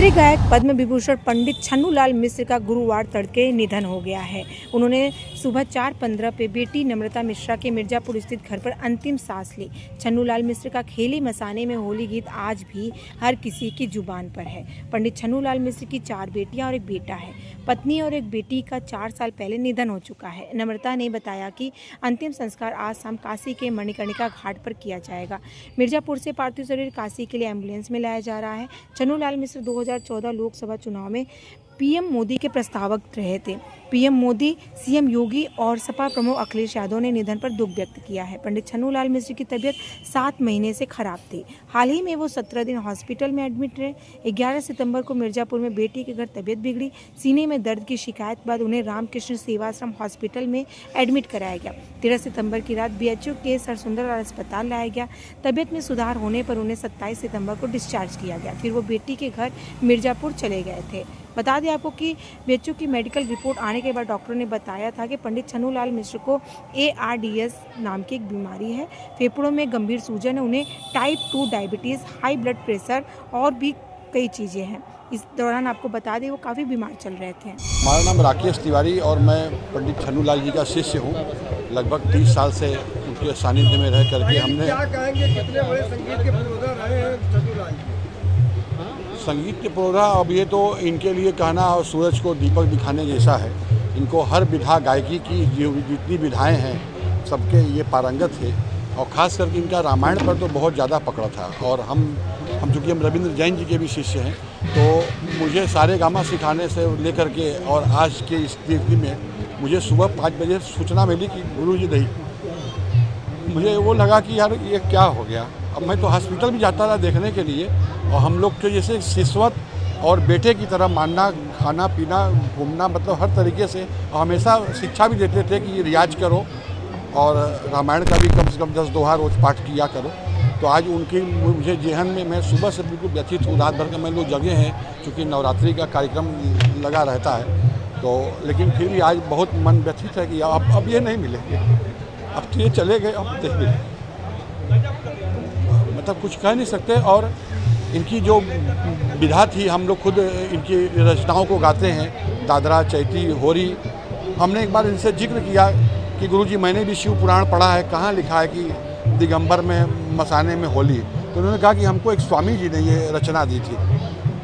फिल्मी गायक पद्म विभूषण पंडित छन्नूलाल मिश्र का गुरुवार तड़के निधन हो गया है। उन्होंने सुबह 4:15 पे बेटी नम्रता मिश्रा के मिर्जापुर स्थित घर पर अंतिम सांस ली। छन्नूलाल मिश्र का खेली मसाने में होली गीत आज भी हर किसी की जुबान पर है। पंडित छन्नूलाल मिश्र की 4 बेटियां और एक बेटा है। पत्नी और एक बेटी का 4 साल पहले निधन हो चुका है। नम्रता ने बताया कि अंतिम संस्कार आज शाम काशी के मणिकर्णिका घाट पर किया जाएगा। मिर्जापुर से पार्थिव शरीर काशी के लिए एम्बुलेंस में लाया जा रहा है। छन्नूलाल मिश्र 2014 लोकसभा चुनाव में पीएम मोदी के प्रस्तावक रहे थे। पीएम मोदी, सीएम योगी और सपा प्रमुख अखिलेश यादव ने निधन पर दुख व्यक्त किया है। पंडित छन्नूलाल मिश्र की तबीयत 7 महीने से खराब थी। हाल ही में वो 17 दिन हॉस्पिटल में एडमिट रहे। 11 सितंबर को मिर्जापुर में बेटी के घर तबीयत बिगड़ी। सीने में दर्द की शिकायत बाद उन्हें रामकृष्ण सेवाश्रम हॉस्पिटल में एडमिट कराया गया। 13 सितंबर की रात बीएचयू के सरसुंदरलाल अस्पताल लाया गया। तबीयत में सुधार होने पर उन्हें 27 सितंबर को डिस्चार्ज किया गया। फिर वो बेटी के घर मिर्जापुर चले गए थे। बता दें आपको कि बीएचयू की मेडिकल रिपोर्ट आने के बाद डॉक्टरों ने बताया था कि पंडित छन्नूलाल मिश्र को ARDS नाम की एक बीमारी है। फेफड़ों में गंभीर सूजन है। उन्हें type 2 diabetes, high blood pressure और भी कई चीज़ें हैं। इस दौरान आपको बता दें वो काफ़ी बीमार चल रहे थे। हमारा नाम राकेश तिवारी और मैं पंडित छन्नूलाल जी का शिष्य हूँ। लगभग 30 साल से उनके सानिध्य में रह करके हमने क्या कहेंगे, कितने बड़े संगीत के पुरोधा रहे हैं छन्नूलाल जी? संगीत के पुरोधा, अब ये तो इनके लिए कहना और सूरज को दीपक दिखाने जैसा है। इनको हर विधा गायकी की जितनी विधाएं हैं सबके ये पारंगत थे और ख़ास करके इनका रामायण पर तो बहुत ज़्यादा पकड़ था। और हम चूँकि हम रविंद्र जैन जी के भी शिष्य हैं तो मुझे सारे गामा सिखाने से लेकर के और आज की स्थिति में मुझे सुबह 5 बजे सूचना मिली कि गुरु जी नहीं। मुझे वो लगा कि यार ये क्या हो गया। अब मैं तो हॉस्पिटल भी जाता था देखने के लिए और हम लोग के जैसे शिष्यवत और बेटे की तरह मानना, खाना पीना, घूमना, मतलब हर तरीके से हमेशा शिक्षा भी देते थे कि ये रियाज करो और रामायण का भी कम से कम 10 दोहा रोज पाठ किया करो। तो आज उनकी मुझे जेहन में मैं सुबह से बिल्कुल व्यथित हूँ। रात भर का मैं लोग जगह हैं क्योंकि नवरात्रि का कार्यक्रम लगा रहता है तो, लेकिन फिर भी आज बहुत मन व्यथित है कि अब ये नहीं मिलेंगे, अब तो ये चले गए, अब नहीं मिले, मतलब कुछ कह नहीं सकते। और इनकी जो विधा थी, हम लोग खुद इनकी रचनाओं को गाते हैं, दादरा, चैती, होरी। हमने एक बार इनसे जिक्र किया कि गुरुजी मैंने भी शिव पुराण पढ़ा है, कहाँ लिखा है कि दिगंबर में मसाने में होली। तो उन्होंने कहा कि हमको एक स्वामी जी ने ये रचना दी थी।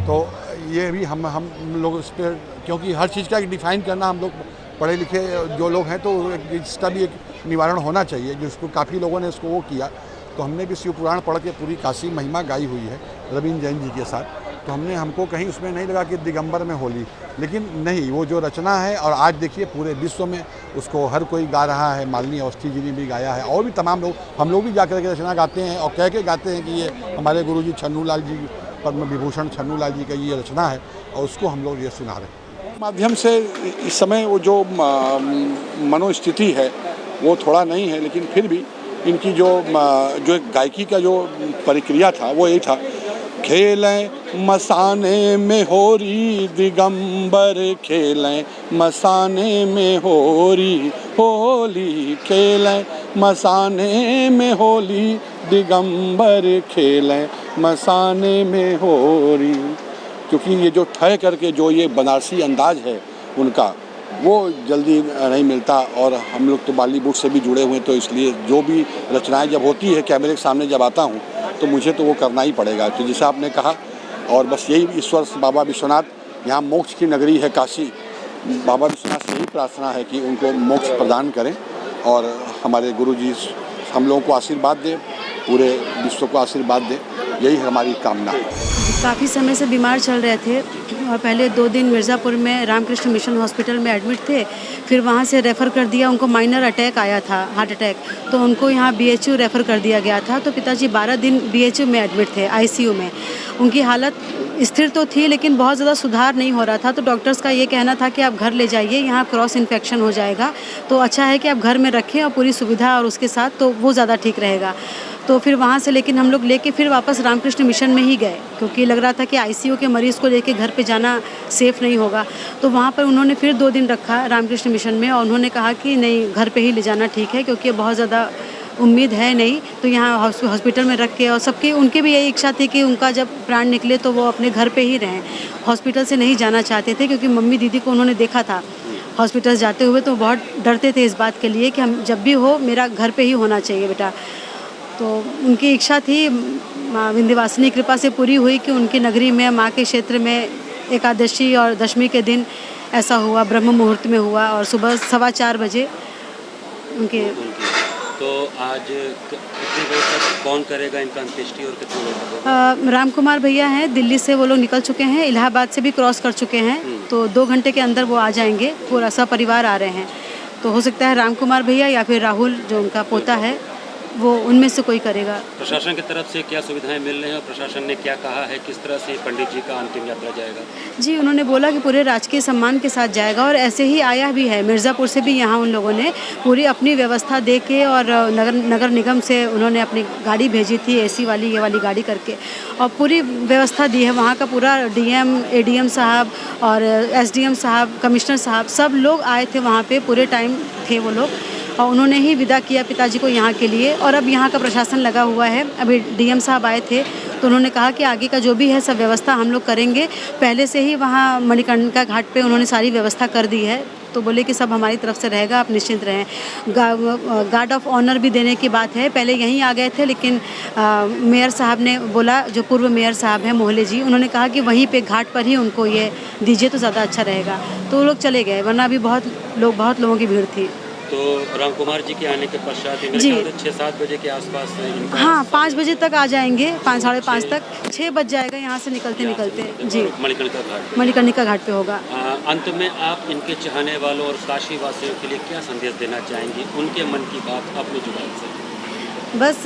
तो ये भी हम लोग इस पर, क्योंकि हर चीज़ का एक डिफ़ाइन करना, हम लोग पढ़े लिखे जो लोग हैं तो इसका भी एक निवारण होना चाहिए, जिसको काफ़ी लोगों ने इसको वो किया। तो हमने भी शिव पुराण पढ़ के पूरी काशी महिमा गाई हुई है रविंद्र जैन जी के साथ। तो हमको कहीं उसमें नहीं लगा कि दिगंबर में होली, लेकिन नहीं, वो जो रचना है और आज देखिए पूरे विश्व में उसको हर कोई गा रहा है। मालिनी अवस्थी जी ने भी गाया है और भी तमाम लोग, हम लोग भी जाकर के रचना गाते हैं और कह के गाते हैं कि ये हमारे गुरुजी छन्नूलाल जी, पद्म विभूषण छन्नूलाल जी का ये रचना है और उसको हम लोग ये सुना रहे हैं। माध्यम से इस समय वो जो मनोस्थिति है वो थोड़ा नहीं है, लेकिन फिर भी इनकी जो गायकी का जो प्रक्रिया था वो यही था, खेलें मसाने में होरी दिगंबर, खेलें मसाने में होरी होली, खेलें मसाने में होली दिगंबर, खेलें मसाने में होरी। क्योंकि ये जो ठह करके जो ये बनारसी अंदाज है उनका, वो जल्दी नहीं मिलता। और हम लोग तो बॉलीवुड से भी जुड़े हुए, तो इसलिए जो भी रचनाएं जब होती है कैमरे के सामने जब आता हूँ तो मुझे तो वो करना ही पड़ेगा। तो जैसे आपने कहा, और बस यही ईश्वर बाबा विश्वनाथ, यहाँ मोक्ष की नगरी है काशी, बाबा विश्वनाथ से ही प्रार्थना है कि उनको मोक्ष प्रदान करें और हमारे गुरुजी हम लोगों को आशीर्वाद दें, पूरे विश्व को आशीर्वाद दें, यही हमारी कामना है। काफ़ी समय से बीमार चल रहे थे और पहले 2 दिन मिर्ज़ापुर में रामकृष्ण मिशन हॉस्पिटल में एडमिट थे। फिर वहाँ से रेफ़र कर दिया, उनको माइनर अटैक आया था, हार्ट अटैक, तो उनको यहाँ बीएचयू रेफ़र कर दिया गया था। तो पिताजी 12 दिन बीएचयू में एडमिट थे, आईसीयू में। उनकी हालत स्थिर तो थी लेकिन बहुत ज़्यादा सुधार नहीं हो रहा था। तो डॉक्टर्स का ये कहना था कि आप घर ले जाइए, यहाँ क्रॉस इन्फेक्शन हो जाएगा, तो अच्छा है कि आप घर में रखें और पूरी सुविधा और उसके साथ, तो वो ज़्यादा ठीक रहेगा। तो फिर वहाँ से लेकिन हम लोग लेके फिर वापस रामकृष्ण मिशन में ही गए, क्योंकि लग रहा था कि आईसीयू के मरीज़ को लेके घर पे जाना सेफ़ नहीं होगा। तो वहाँ पर उन्होंने फिर 2 दिन रखा रामकृष्ण मिशन में और उन्होंने कहा कि नहीं, घर पे ही ले जाना ठीक है, क्योंकि बहुत ज़्यादा उम्मीद है नहीं, तो यहाँ हॉस्पिटल में रख के, और सबकी उनकी भी यही इच्छा थी कि उनका जब प्राण निकले तो वो अपने घर पे ही रहें, हॉस्पिटल से नहीं जाना चाहते थे, क्योंकि मम्मी दीदी को उन्होंने देखा था हॉस्पिटल जाते हुए, तो बहुत डरते थे इस बात के लिए कि हम जब भी हो मेरा घर पे ही होना चाहिए बेटा। तो उनकी इच्छा थी, माँ विंध्यवासिनी कृपा से पूरी हुई कि उनकी नगरी में, माँ के क्षेत्र में एकादशी और दशमी के दिन ऐसा हुआ, ब्रह्म मुहूर्त में हुआ, और सुबह 4:15 बजे उनके। तो आज कितने बजे तक कौन करेगा इनका अंत्येष्टि और कितने बजे तक? राम कुमार भैया हैं, दिल्ली से वो लोग निकल चुके हैं, इलाहाबाद से भी क्रॉस कर चुके हैं, तो 2 घंटे के अंदर वो आ जाएंगे, पूरा सब परिवार आ रहे हैं। तो हो सकता है राम कुमार भैया या फिर राहुल जो उनका पोता है, वो उनमें से कोई करेगा। प्रशासन की तरफ से क्या सुविधाएं मिल रही हैं और प्रशासन ने क्या कहा है, किस तरह से पंडित जी का अंतिम यात्रा जाएगा? जी, उन्होंने बोला कि पूरे राजकीय सम्मान के साथ जाएगा, और ऐसे ही आया भी है। मिर्ज़ापुर से भी यहाँ उन लोगों ने पूरी अपनी व्यवस्था दे के, और नगर निगम से उन्होंने अपनी गाड़ी भेजी थी, AC वाली, ये वाली गाड़ी करके, और पूरी व्यवस्था दी है। वहाँ का पूरा DM, ADM साहब और SDM साहब, कमिश्नर साहब, सब लोग आए थे वहाँ पे, पूरे टाइम थे वो लोग, और उन्होंने ही विदा किया पिताजी को यहाँ के लिए। और अब यहाँ का प्रशासन लगा हुआ है। अभी DM साहब आए थे तो उन्होंने कहा कि आगे का जो भी है सब व्यवस्था हम लोग करेंगे। पहले से ही वहाँ मणिकर्णिका घाट पे उन्होंने सारी व्यवस्था कर दी है, तो बोले कि सब हमारी तरफ से रहेगा, आप निश्चिंत रहें। गार्ड ऑफ ऑनर भी देने की बात है। पहले यहीं आ गए थे, लेकिन मेयर साहब ने बोला, जो पूर्व मेयर साहब हैं मोहले जी, उन्होंने कहा कि वहीं पे घाट पर ही उनको ये दीजिए तो ज़्यादा अच्छा रहेगा, तो वो लोग चले गए, वरना अभी बहुत लोगों की भीड़ थी। तो राम कुमार जी के आने के पश्चात जी 6-7 बजे के आसपास हाँ 5 बजे तक आ जाएंगे, 5-5:30 तक, 6 बज जाएगा यहाँ से निकलते जी। मणिकर्णिका घाट पे होगा। अंत में आप इनके चाहने वालों और काशी वासियों के लिए क्या संदेश देना चाहेंगी, उनके मन की बात अपनी जुबान से? बस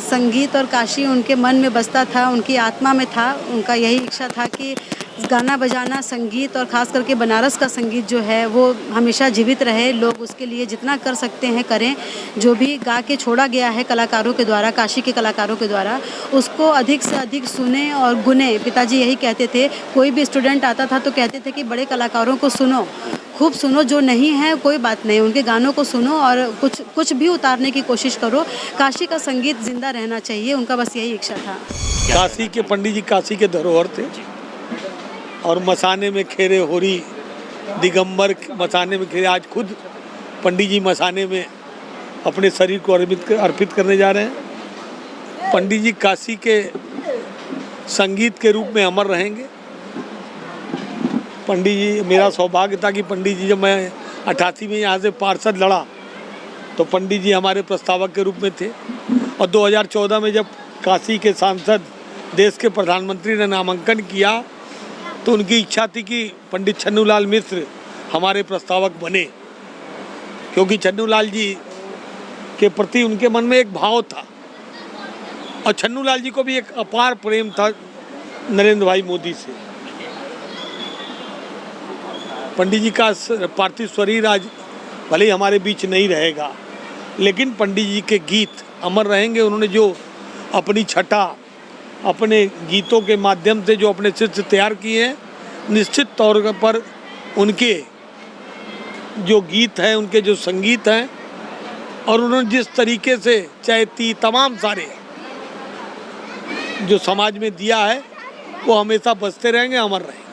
संगीत और काशी उनके मन में बसता था, उनकी आत्मा में था। उनका यही इच्छा था कि गाना बजाना, संगीत और ख़ास करके बनारस का संगीत जो है वो हमेशा जीवित रहे। लोग उसके लिए जितना कर सकते हैं करें। जो भी गा के छोड़ा गया है कलाकारों के द्वारा, काशी के कलाकारों के द्वारा, उसको अधिक से अधिक सुने और गुने। पिताजी यही कहते थे, कोई भी स्टूडेंट आता था तो कहते थे कि बड़े कलाकारों को सुनो, खूब सुनो, जो नहीं है कोई बात नहीं, उनके गानों को सुनो और कुछ भी उतारने की कोशिश करो। काशी का संगीत जिंदा रहना चाहिए, उनका बस यही इच्छा था। काशी के पंडित जी काशी के धरोहर थे, और मसाने में खेरे होरी, दिगंबर मसाने में खेरे। आज खुद पंडित जी मसाने में अपने शरीर को अर्पित करने जा रहे हैं। पंडित जी काशी के संगीत के रूप में अमर रहेंगे। पंडित जी, मेरा सौभाग्य था कि पंडित जी, जब मैं 88 में यहाँ से पार्षद लड़ा तो पंडित जी हमारे प्रस्तावक के रूप में थे, और 2014 में जब काशी के सांसद, देश के प्रधानमंत्री ने नामांकन किया तो उनकी इच्छा थी कि पंडित छन्नूलाल मिश्र हमारे प्रस्तावक बने, क्योंकि छन्नूलाल जी के प्रति उनके मन में एक भाव था, और छन्नूलाल जी को भी एक अपार प्रेम था नरेंद्र भाई मोदी से। पंडित जी का पार्थिव शरीर आज भले ही हमारे बीच नहीं रहेगा, लेकिन पंडित जी के गीत अमर रहेंगे। उन्होंने जो अपनी छटा, अपने गीतों के माध्यम से जो अपने शिष्य तैयार किए हैं, निश्चित तौर पर उनके जो गीत हैं, उनके जो संगीत हैं, और उन्होंने जिस तरीके से चैती तमाम सारे जो समाज में दिया है, वो हमेशा बजते रहेंगे, अमर रहेंगे।